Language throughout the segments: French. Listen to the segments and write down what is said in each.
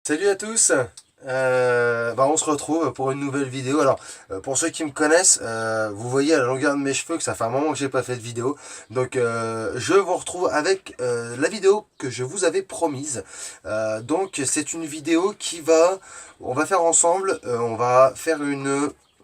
Salut à tous. On se retrouve pour une nouvelle vidéo. Alors pour ceux qui me connaissent, vous voyez à la longueur de mes cheveux que ça fait un moment que j'ai pas fait de vidéo. Donc je vous retrouve avec la vidéo que je vous avais promise. Donc c'est une vidéo on va faire ensemble, on va faire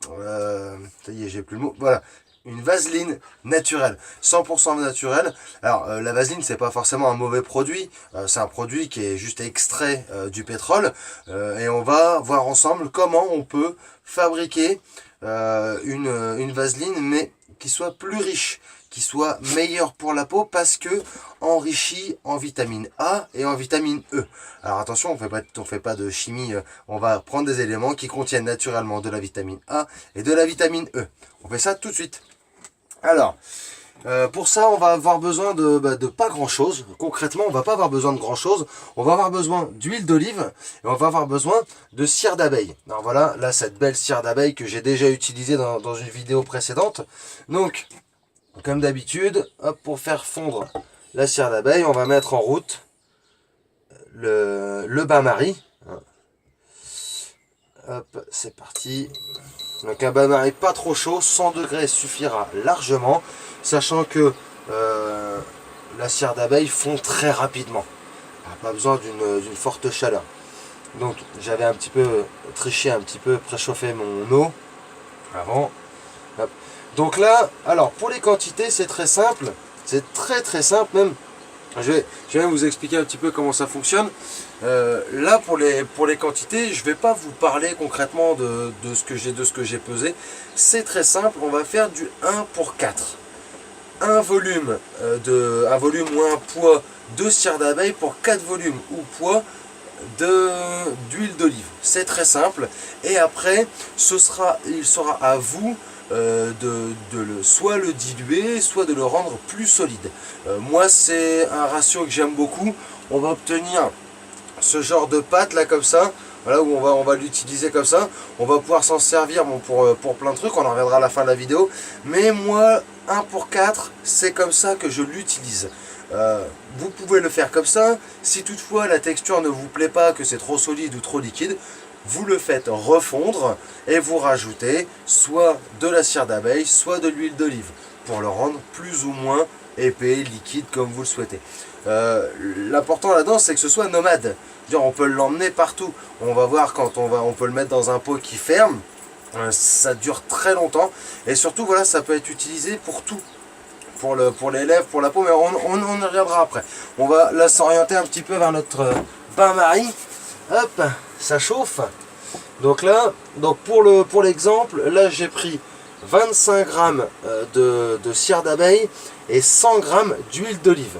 ça y est, j'ai plus le mot. Voilà, une vaseline naturelle, 100% naturelle. Alors la vaseline, c'est pas forcément un mauvais produit, c'est un produit qui est juste extrait du pétrole. Et on va voir ensemble comment on peut fabriquer une vaseline, mais qui soit plus riche, qui soit meilleure pour la peau, parce que enrichie en vitamine A et en vitamine E. Alors attention, on fait pas de chimie, on va prendre des éléments qui contiennent naturellement de la vitamine A et de la vitamine E. On fait ça tout de suite. Alors, pour ça, on va avoir besoin de pas grand chose. Concrètement, on va pas avoir besoin de grand chose. On va avoir besoin d'huile d'olive et on va avoir besoin de cire d'abeille. Alors voilà, là, cette belle cire d'abeille que j'ai déjà utilisée dans une vidéo précédente. Donc, comme d'habitude, hop, pour faire fondre la cire d'abeille, on va mettre en route le bain-marie. Hop, c'est parti. Donc un bain-marie pas trop chaud, 100 degrés suffira largement, sachant que la cire d'abeille fond très rapidement. Pas besoin d'une forte chaleur. Donc j'avais un petit peu triché, un petit peu préchauffé mon eau avant. Hop. Donc là, alors pour les quantités, c'est très simple, c'est très simple même. Je vais vous expliquer un petit peu comment ça fonctionne. Là, pour les quantités, je ne vais pas vous parler concrètement de ce que j'ai pesé. C'est très simple, on va faire du 1 pour 4. Un volume ou un poids de cire d'abeille pour 4 volumes ou poids d'huile d'olive. C'est très simple. Et après, il sera à vous soit le diluer, soit de le rendre plus solide. Moi, c'est un ratio que j'aime beaucoup. On va obtenir ce genre de pâte là comme ça. Voilà, où on va l'utiliser comme ça. On va pouvoir s'en servir pour plein de trucs. On en reviendra à la fin de la vidéo. Mais moi, 1 pour 4, c'est comme ça que je l'utilise. Vous pouvez le faire comme ça. Si toutefois la texture ne vous plaît pas, que c'est trop solide ou trop liquide, vous le faites refondre et vous rajoutez soit de la cire d'abeille, soit de l'huile d'olive pour le rendre plus ou moins épais, liquide comme vous le souhaitez. L'important là-dedans, c'est que ce soit nomade. On peut l'emmener partout. On va voir quand on peut le mettre dans un pot qui ferme. Ça dure très longtemps et surtout voilà, ça peut être utilisé pour tout. Pour les lèvres, pour la peau, mais on y reviendra après. On va là s'orienter un petit peu vers notre bain-marie. Hop, ça chauffe. Donc là, pour l'exemple, là j'ai pris 25 grammes de cire d'abeille et 100 grammes d'huile d'olive.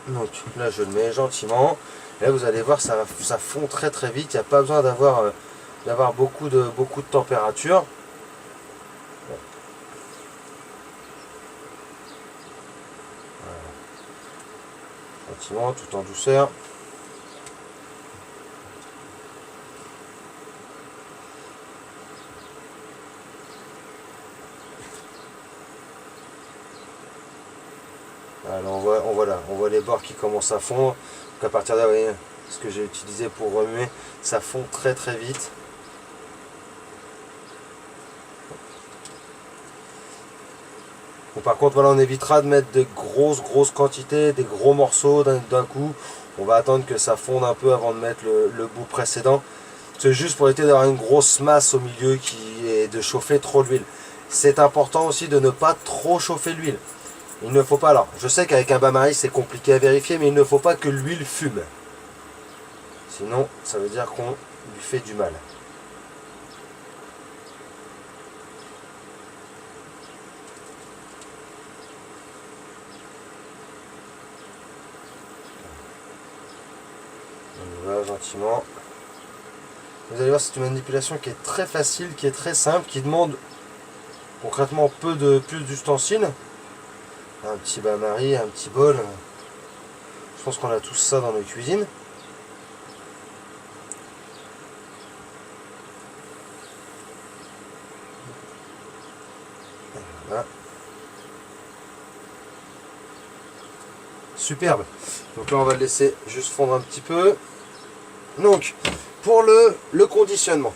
Donc là je le mets gentiment. Et là vous allez voir, ça fond très vite. Il n'y a pas besoin d'avoir beaucoup de température. Gentiment, tout en douceur. Alors on voit les bords qui commencent à fondre. Donc à partir de là, vous voyez, ce que j'ai utilisé pour remuer, ça fond très vite. Bon, par contre, voilà, on évitera de mettre des grosses quantités, des gros morceaux d'un coup. On va attendre que ça fonde un peu avant de mettre le bout précédent. C'est juste pour éviter d'avoir une grosse masse au milieu et de chauffer trop l'huile. C'est important aussi de ne pas trop chauffer l'huile. Il ne faut pas, alors je sais qu'avec un bain-marie c'est compliqué à vérifier, mais il ne faut pas que l'huile fume. Sinon, ça veut dire qu'on lui fait du mal. On y va gentiment. Vous allez voir, c'est une manipulation qui est très facile, qui est très simple, qui demande concrètement plus d'ustensiles. Un petit bain-marie, un petit bol. Je pense qu'on a tous ça dans nos cuisines. Voilà. Superbe. Donc là on va le laisser juste fondre un petit peu. Donc pour le conditionnement,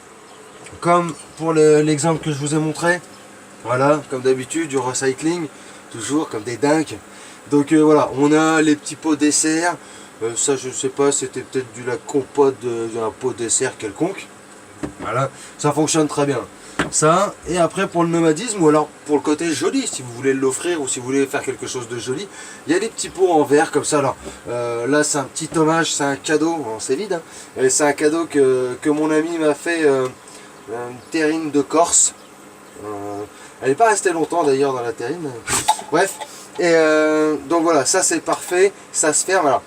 comme pour l'exemple que je vous ai montré, voilà, comme d'habitude du recycling, toujours comme des dingues. Donc voilà, on a les petits pots dessert. Ça je sais pas, c'était peut-être de la compote d'un pot dessert quelconque. Voilà, ça fonctionne très bien. Ça, et après pour le nomadisme, ou alors pour le côté joli, si vous voulez l'offrir ou si vous voulez faire quelque chose de joli, il y a des petits pots en verre comme ça. Alors là c'est un petit hommage, c'est un cadeau, bon, c'est vide, hein, c'est un cadeau que mon ami m'a fait, une terrine de Corse. Elle n'est pas restée longtemps d'ailleurs dans la terrine. Bref, et donc voilà, ça c'est parfait, ça se ferme. Alors,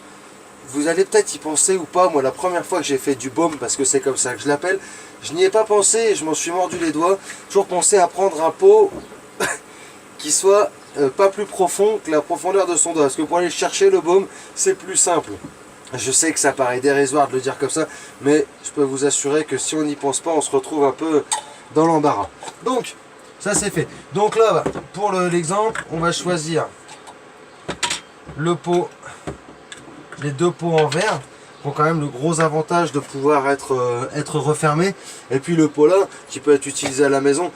vous allez peut-être y penser ou pas, moi la première fois que j'ai fait du baume, parce que c'est comme ça que je l'appelle, je n'y ai pas pensé et je m'en suis mordu les doigts. Toujours pensé à prendre un pot qui soit pas plus profond que la profondeur de son doigt, parce que pour aller chercher le baume, c'est plus simple. Je sais que ça paraît dérisoire de le dire comme ça, mais je peux vous assurer que si on n'y pense pas, on se retrouve un peu dans l'embarras. Donc, ça c'est fait. Donc là, pour l'exemple, on va choisir le pot, les deux pots en verre, qui ont quand même le gros avantage de pouvoir être refermés. Et puis le pot là, qui peut être utilisé à la maison,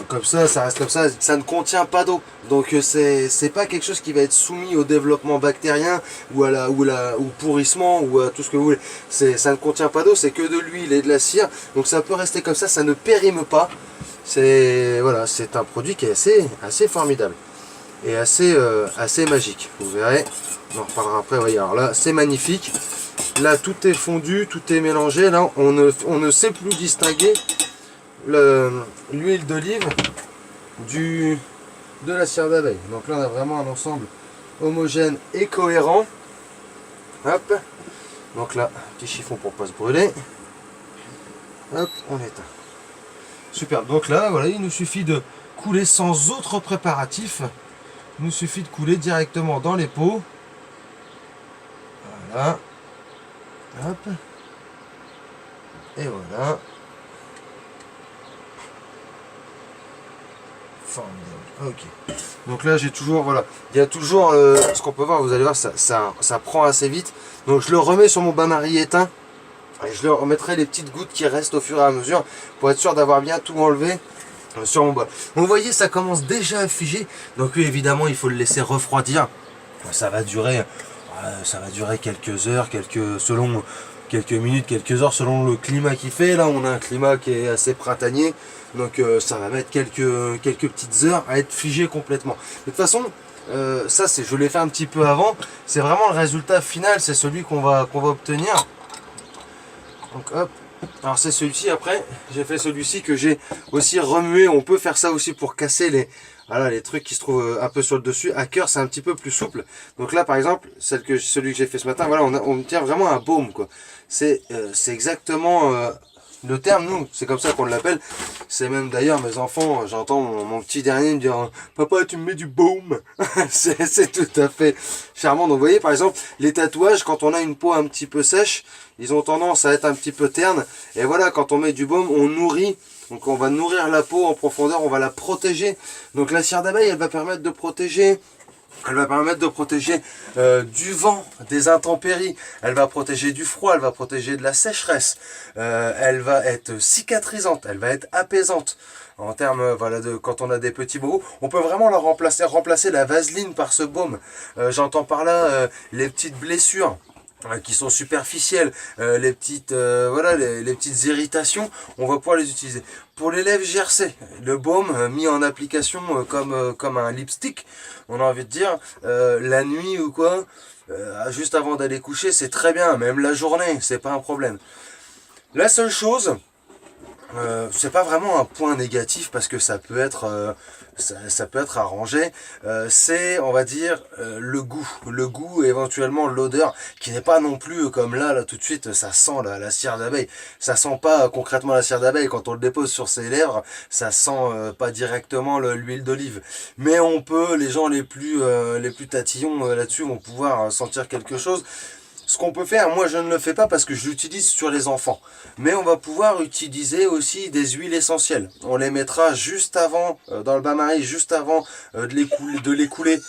comme ça reste comme ça ne contient pas d'eau. Donc c'est pas quelque chose qui va être soumis au développement bactérien ou au pourrissement ou à tout ce que vous voulez. Ça ne contient pas d'eau, c'est que de l'huile et de la cire. Donc ça peut rester comme ça ne périme pas. Voilà, c'est un produit qui est assez formidable et assez magique. Vous verrez, on en reparlera après. Voyez, alors là c'est magnifique. Là tout est fondu, tout est mélangé. Là on ne sait plus distinguer l'huile d'olive de la cire d'abeille. Donc là on a vraiment un ensemble homogène et cohérent. Hop. Donc là, petit chiffon pour pas se brûler. Hop, on éteint. Super. Donc là, voilà, il nous suffit de couler sans autre préparatif. Il nous suffit de couler directement dans les pots. Voilà. Hop. Et voilà. Formidable. Ok. Donc là j'ai toujours, voilà, il y a toujours ce qu'on peut voir, vous allez voir, ça prend assez vite. Donc je le remets sur mon bain-marie éteint et je le remettrai les petites gouttes qui restent au fur et à mesure pour être sûr d'avoir bien tout enlevé sur mon bol. Donc vous voyez, ça commence déjà à figer. Donc oui, évidemment il faut le laisser refroidir. Ça va durer quelques heures, selon quelques minutes, quelques heures selon le climat qu'il fait. Là on a un climat qui est assez printanier. Donc ça va mettre quelques petites heures à être figé complètement. De toute façon, ça je l'ai fait un petit peu avant. C'est vraiment le résultat final, c'est celui qu'on va obtenir. Donc hop. Alors c'est celui-ci après. J'ai fait celui-ci que j'ai aussi remué. On peut faire ça aussi pour casser les trucs qui se trouvent un peu sur le dessus. À cœur c'est un petit peu plus souple. Donc là par exemple, celui que j'ai fait ce matin, voilà, on tient vraiment un baume quoi. C'est exactement le terme, nous, c'est comme ça qu'on l'appelle. C'est même d'ailleurs mes enfants, j'entends mon petit dernier me dire « Papa, tu me mets du baume !» C'est tout à fait charmant. Donc vous voyez, par exemple, les tatouages, quand on a une peau un petit peu sèche, ils ont tendance à être un petit peu ternes. Et voilà, quand on met du baume, on nourrit. Donc on va nourrir la peau en profondeur, on va la protéger. Donc la cire d'abeille, elle va permettre de protéger... Elle va permettre de protéger du vent, des intempéries, elle va protéger du froid, elle va protéger de la sécheresse, elle va être cicatrisante, elle va être apaisante. En termes, voilà, quand on a des petits bobos, on peut vraiment remplacer la vaseline par ce baume. J'entends par là les petites blessures qui sont superficielles, les petites voilà, les petites irritations, on va pouvoir les utiliser. Pour les lèvres gercées, le baume mis en application comme un lipstick, on a envie de dire, la nuit ou quoi, juste avant d'aller coucher, c'est très bien, même la journée, c'est pas un problème. La seule chose, c'est pas vraiment un point négatif parce que ça peut être ça peut être arrangé, c'est on va dire le goût et éventuellement l'odeur qui n'est pas non plus comme là tout de suite ça sent la cire d'abeille, ça sent pas concrètement la cire d'abeille quand on le dépose sur ses lèvres, ça sent pas directement l'huile d'olive, mais on peut, les gens les plus tatillons là-dessus vont pouvoir sentir quelque chose. Ce qu'on peut faire, moi je ne le fais pas parce que je l'utilise sur les enfants, mais on va pouvoir utiliser aussi des huiles essentielles. On les mettra juste avant, dans le bain-marie, juste avant de les couler,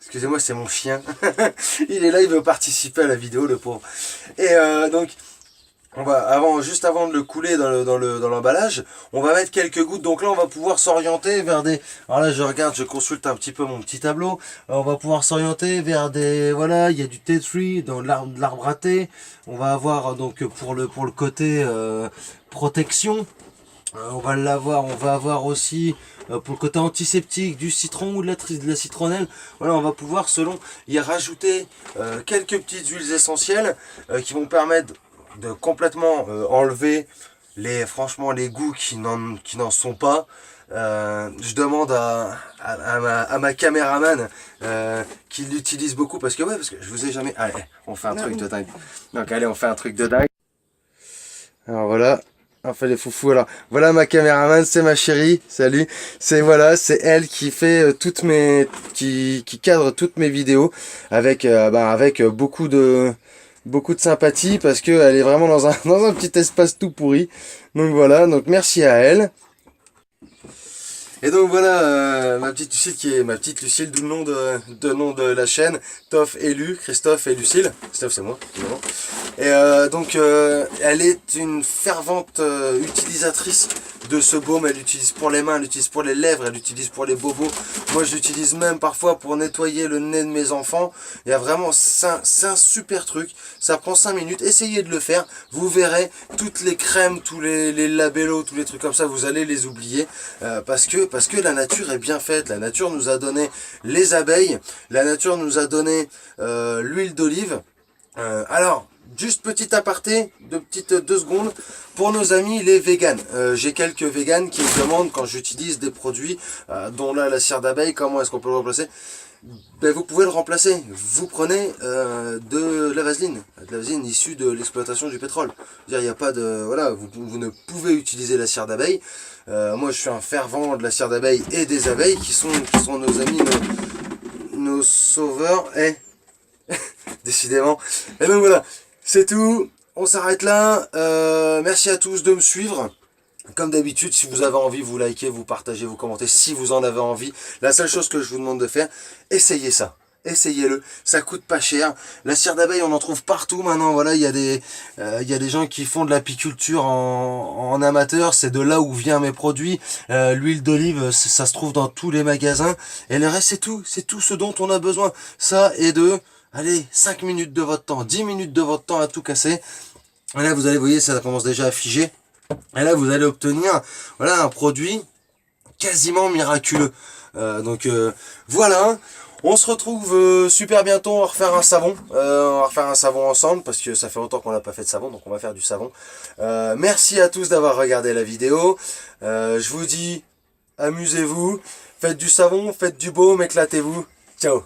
Excusez-moi, c'est mon chien. Il est là, il veut participer à la vidéo, le pauvre. Et donc, juste avant de le couler dans l'emballage, on va mettre quelques gouttes. Donc là, on va pouvoir s'orienter vers des... Alors là, je regarde, je consulte un petit peu mon petit tableau. On va pouvoir s'orienter vers des... Voilà, il y a du tea tree, dans de l'arbre à thé. On va avoir donc pour le côté protection. On va avoir aussi pour le côté antiseptique du citron ou de la citronnelle. Voilà, on va pouvoir selon y rajouter quelques petites huiles essentielles qui vont permettre de complètement enlever franchement les goûts qui n'en sont pas. Je demande à ma caméraman qui l'utilise beaucoup parce que je vous ai jamais... Allez, on fait un truc de dingue. Donc allez, on fait un truc de dingue. Alors voilà. Enfin les foufous, alors voilà ma caméraman, c'est ma chérie, salut, c'est elle qui fait qui cadre toutes mes vidéos avec beaucoup de sympathie parce que elle est vraiment dans un petit espace tout pourri. Donc voilà, donc merci à elle. Et donc voilà ma petite Lucille qui est ma petite Lucille, d'où le nom de la chaîne, Toff et Lu, Christophe et Lucille. Christophe c'est moi, évidemment. Et donc elle est une fervente utilisatrice de ce baume. Elle l'utilise pour les mains, elle l'utilise pour les lèvres, elle l'utilise pour les bobos. Moi je l'utilise même parfois pour nettoyer le nez de mes enfants. Il y a vraiment, c'est un super truc. Ça prend 5 minutes, essayez de le faire. Vous verrez, toutes les crèmes, tous les labellos, tous les trucs comme ça, vous allez les oublier. Parce que la nature est bien faite. La nature nous a donné les abeilles. La nature nous a donné l'huile d'olive. Alors, juste petit aparté, de petites 2 secondes, pour nos amis les véganes. J'ai quelques véganes qui me demandent quand j'utilise des produits, dont là la cire d'abeille, comment est-ce qu'on peut le remplacer? Ben, vous pouvez le remplacer. Vous prenez de la vaseline issue de l'exploitation du pétrole. Il n'y a pas de... Voilà, vous ne pouvez utiliser la cire d'abeille. Moi je suis un fervent de la cire d'abeille et des abeilles qui sont nos amis, nos sauveurs. Décidément. Et donc voilà, c'est tout. On s'arrête là. Merci à tous de me suivre. Comme d'habitude, si vous avez envie, vous likez, vous partagez, vous commentez. Si vous en avez envie, la seule chose que je vous demande de faire, essayez ça. Essayez-le, ça coûte pas cher. La cire d'abeille, on en trouve partout maintenant. Voilà, il y a des gens qui font de l'apiculture en amateur. C'est de là où viennent mes produits. L'huile d'olive, ça se trouve dans tous les magasins. Et le reste, c'est tout ce dont on a besoin. Ça et allez, 5 minutes de votre temps, 10 minutes de votre temps à tout casser. Et là, vous allez, vous voyez, ça commence déjà à figer. Et là, vous allez obtenir, voilà, un produit quasiment miraculeux. Voilà. On se retrouve super bientôt, on va refaire un savon. On va refaire un savon ensemble parce que ça fait longtemps qu'on n'a pas fait de savon, donc on va faire du savon. Merci à tous d'avoir regardé la vidéo. Je vous dis, amusez-vous, faites du savon, faites du baume, éclatez-vous. Ciao.